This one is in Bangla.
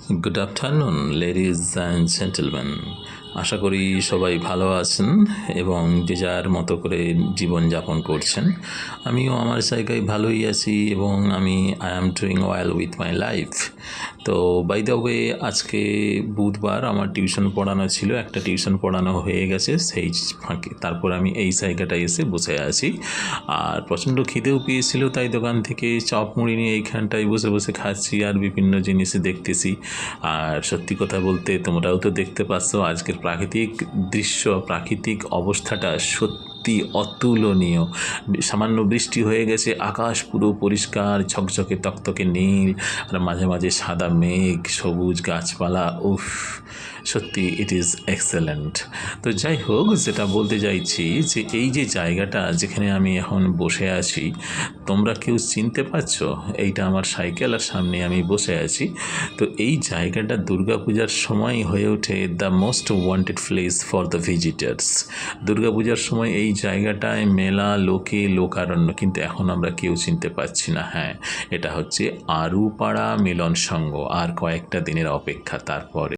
Good afternoon ladies and gentleman. আশা করি সবাই ভালো আছেন এবং যে যার মতো করে জীবনযাপন করছেন। আমিও আমার জায়গায় ভালোই আছি এবং I am doing well with my life. তো বাই দ্য ওয়ে, আজকে বুধবার, আমার টিউশন পড়ানো ছিল, একটা টিউশন পড়ানো হয়ে গেছে, সেই ফাঁকে তারপর আমি এই জায়গাটায় এসে বসে আছি। আর প্রচণ্ড খিদেও পেয়েছিল, তাই দোকান থেকে চপ মুড়ি নিয়ে এইখানটায় বসে বসে খাচ্ছি আর বিভিন্ন জিনিস দেখতেছি। আর সত্যি কথা বলতে, তোমরাও তো দেখতে পাচ্ছ আজকের প্রাকৃতিক দৃশ্য, প্রাকৃতিক অবস্থাটা সত্যি অতুলনীয়। সামান্য বৃষ্টি হয়ে গেছে, আকাশ পুরো পরিষ্কার ঝকঝকে তকতকে নীল, আর মাঝে মাঝে সাদা মেঘ, সবুজ গাছপালা। উফ, সত্যি ইট ইজ এক্সেলেন্ট। তো যাই হোক, যেটা বলতে চাইছি যে এই যে জায়গাটা যেখানে আমি এখন বসে আছি, তোমরা কেউ চিনতে পারছো? এইটা আমার সাইকেল, আর সামনে আমি বসে আছি। তো এই জায়গাটা দুর্গাপূজার সময় হয়ে ওঠে the most wanted place for the visitors. দুর্গাপূজার সময় এই জায়গাটায় মেলা, লোকারণ্য, কিন্তু এখন আমরা কেউ চিনতে পারছি না। হ্যাঁ, এটা হচ্ছে আরুপাড়া মিলন সংঘ। আর কয়েকটা দিনের অপেক্ষা, তারপরে